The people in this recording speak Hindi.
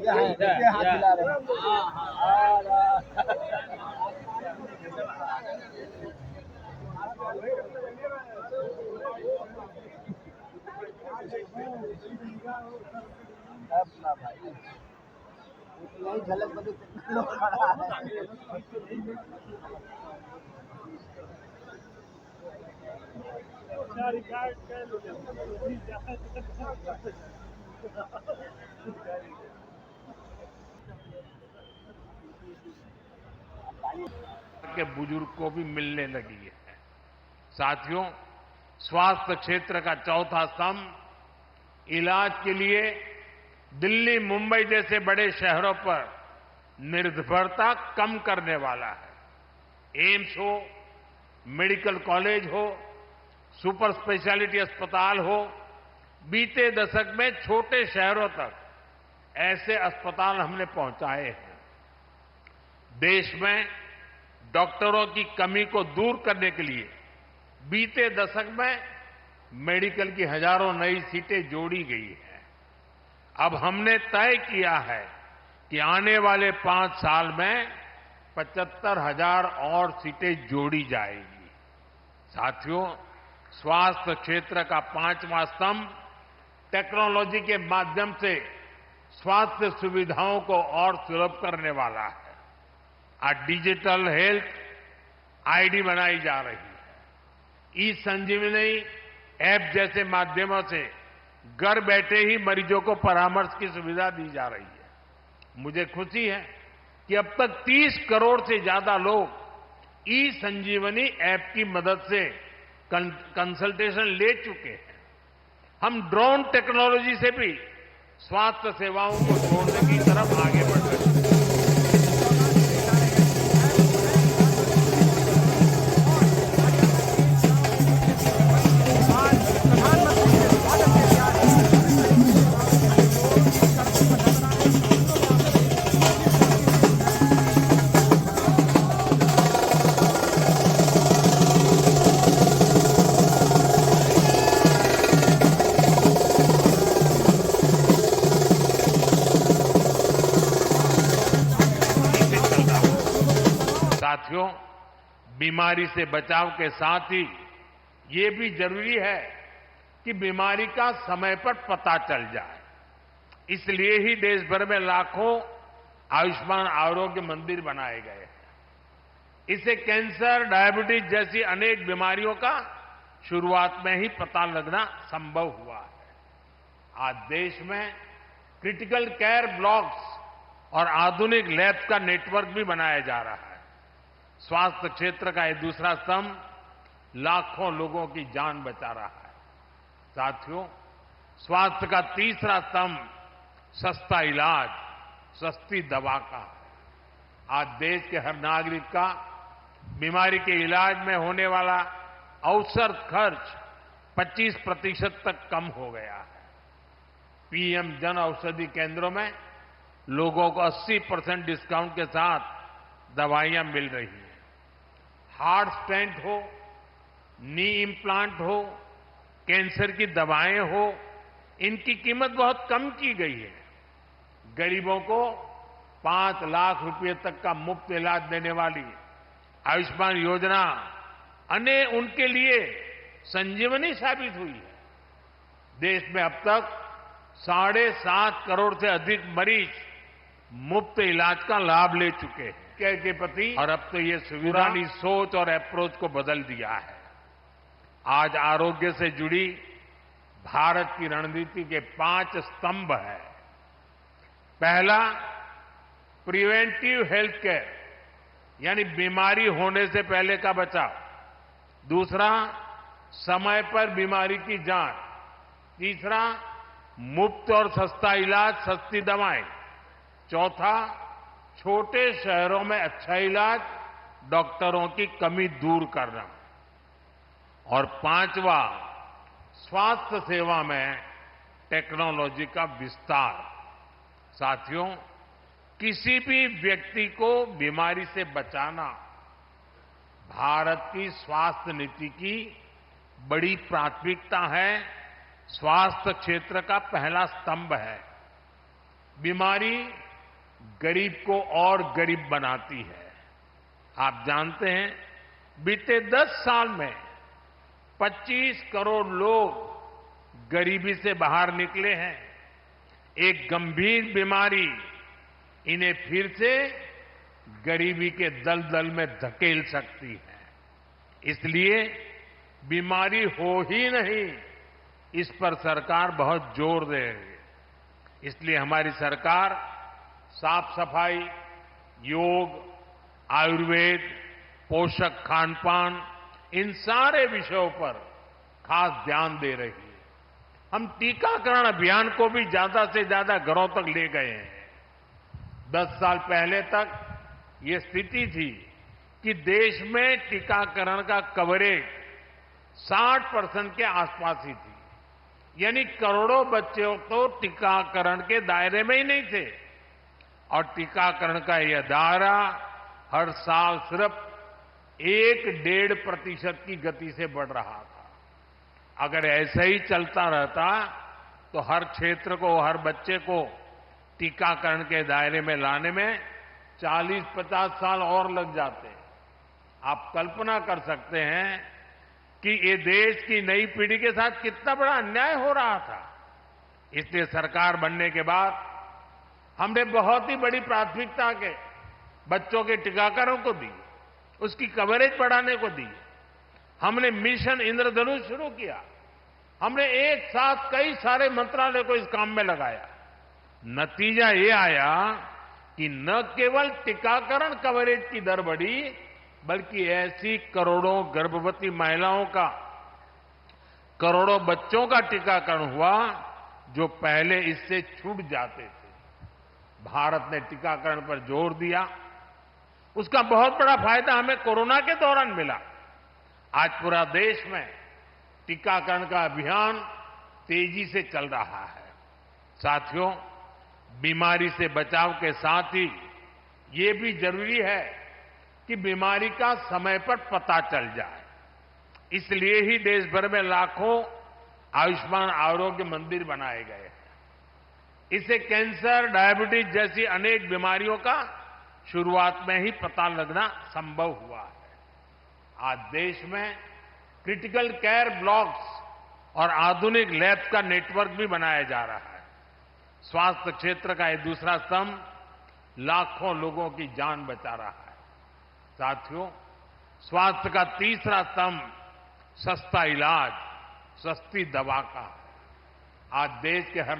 ये हाथ हिला रहे हैं। अपना भाई नहीं झलक बदल कितना लोग खड़ा है। के बुजुर्ग को भी मिलने लगी है। साथियों, स्वास्थ्य क्षेत्र का चौथा स्तंभ इलाज के लिए दिल्ली, मुंबई जैसे बड़े शहरों पर निर्भरता कम करने वाला है। एम्स हो, मेडिकल कॉलेज हो, सुपर स्पेशलिटी अस्पताल हो, बीते दशक में छोटे शहरों तक ऐसे अस्पताल हमने पहुंचाए हैं। देश में डॉक्टरों की कमी को दूर करने के लिए बीते दशक में मेडिकल की हजारों नई सीटें जोड़ी गई हैं। अब हमने तय किया है कि आने वाले 5 साल में 75,000 और सीटें जोड़ी जाएगी। साथियों, स्वास्थ्य क्षेत्र का 5वां स्तंभ टेक्नोलॉजी के माध्यम से स्वास्थ्य सुविधाओं को और सुलभ करने वाला है। आज डिजिटल हेल्थ आईडी बनाई जा रही है। ई संजीवनी ऐप जैसे माध्यमों से घर बैठे ही मरीजों को परामर्श की सुविधा दी जा रही है। मुझे खुशी है कि अब तक 30 करोड़ से ज्यादा लोग ई संजीवनी ऐप की मदद से कंसल्टेशन ले चुके हैं। हम ड्रोन टेक्नोलॉजी से भी स्वास्थ्य सेवाओं को जोड़ने की तरफ आगे बढ़ रहे हैं। साथियों, बीमारी से बचाव के साथ ही ये भी जरूरी है कि बीमारी का समय पर पता चल जाए। इसलिए ही देश भर में लाखों आयुष्मान आरोग्य मंदिर बनाए गए हैं। इससे कैंसर, डायबिटीज जैसी अनेक बीमारियों का शुरुआत में ही पता लगना संभव हुआ है। आज देश में क्रिटिकल केयर ब्लॉक्स और आधुनिक लैब का नेटवर्क भी बनाया जा रहा है। स्वास्थ्य क्षेत्र का ये दूसरा स्तंभ लाखों लोगों की जान बचा रहा है। साथियों, स्वास्थ्य का तीसरा स्तंभ सस्ता इलाज, सस्ती दवा का है। आज देश के हर नागरिक का बीमारी के इलाज में होने वाला औसत खर्च 25% तक कम हो गया है। पीएम जन औषधि केंद्रों में लोगों को 80% डिस्काउंट के साथ दवाइयां मिल रही हैं। हार्ट स्टेंट हो, नी इम्प्लांट हो, कैंसर की दवाएं हो, इनकी कीमत बहुत कम की गई है। गरीबों को 5 लाख रुपए तक का मुफ्त इलाज देने वाली आयुष्मान योजना उनके लिए संजीवनी साबित हुई है। देश में अब तक 7.5 करोड़ से अधिक मरीज मुफ्त इलाज का लाभ ले चुके हैं के प्रति, और अब तो ये पुरानी सोच और अप्रोच को बदल दिया है। आज आरोग्य से जुड़ी भारत की रणनीति के 5 स्तंभ हैं। पहला, प्रिवेंटिव हेल्थ केयर, यानी बीमारी होने से पहले का बचाव। दूसरा, समय पर बीमारी की जांच। तीसरा, मुफ्त और सस्ता इलाज, सस्ती दवाएं। चौथा, छोटे शहरों में अच्छा इलाज, डॉक्टरों की कमी दूर करना। और 5वां, स्वास्थ्य सेवा में टेक्नोलॉजी का विस्तार। साथियों, किसी भी व्यक्ति को बीमारी से बचाना भारत की स्वास्थ्य नीति की बड़ी प्राथमिकता है, स्वास्थ्य क्षेत्र का पहला स्तंभ है। बीमारी गरीब को और गरीब बनाती है। आप जानते हैं, बीते 10 साल में 25 करोड़ लोग गरीबी से बाहर निकले हैं। एक गंभीर बीमारी इन्हें फिर से गरीबी के दलदल में धकेल सकती है। इसलिए बीमारी हो ही नहीं, इस पर सरकार बहुत जोर दे रही है। इसलिए हमारी सरकार साफ सफाई, योग, आयुर्वेद, पोषक खान पान, इन सारे विषयों पर खास ध्यान दे रही है। हम टीकाकरण अभियान को भी ज्यादा से ज्यादा घरों तक ले गए हैं। 10 साल पहले तक ये स्थिति थी कि देश में टीकाकरण का कवरेज 60% के आसपास ही थी, यानी करोड़ों बच्चे तो टीकाकरण के दायरे में ही नहीं थे। और टीकाकरण का यह दायरा हर साल सिर्फ 1-1.5% की गति से बढ़ रहा था। अगर ऐसा ही चलता रहता तो हर क्षेत्र को, हर बच्चे को टीकाकरण के दायरे में लाने में 40-50 साल और लग जाते। आप कल्पना कर सकते हैं कि ये देश की नई पीढ़ी के साथ कितना बड़ा अन्याय हो रहा था। इसलिए सरकार बनने के बाद हमने बहुत ही बड़ी प्राथमिकता के बच्चों के टीकाकरण को दी, उसकी कवरेज बढ़ाने को दी। हमने मिशन इंद्रधनुष शुरू किया। हमने एक साथ कई सारे मंत्रालय को इस काम में लगाया। नतीजा ये आया कि न केवल टीकाकरण कवरेज की दर बढ़ी, बल्कि ऐसी करोड़ों गर्भवती महिलाओं का, करोड़ों बच्चों का टीकाकरण हुआ जो पहले इससे छूट जाते थे। भारत ने टीकाकरण पर जोर दिया। उसका बहुत बड़ा फायदा हमें कोरोना के दौरान मिला। आज पूरा देश में टीकाकरण का अभियान तेजी से चल रहा है। साथियों, बीमारी से बचाव के साथ ही ये भी जरूरी है कि बीमारी का समय पर पता चल जाए। इसलिए ही देश भर में लाखों आयुष्मान आरोग्य मंदिर बनाए गए हैं। इससे कैंसर, डायबिटीज जैसी अनेक बीमारियों का शुरुआत में ही पता लगना संभव हुआ है। आज देश में क्रिटिकल केयर ब्लॉक्स और आधुनिक लैब्स का नेटवर्क भी बनाया जा रहा है। स्वास्थ्य क्षेत्र का ये दूसरा स्तंभ लाखों लोगों की जान बचा रहा है। साथियों, स्वास्थ्य का तीसरा स्तंभ सस्ता इलाज, सस्ती दवा का है। आज देश के हर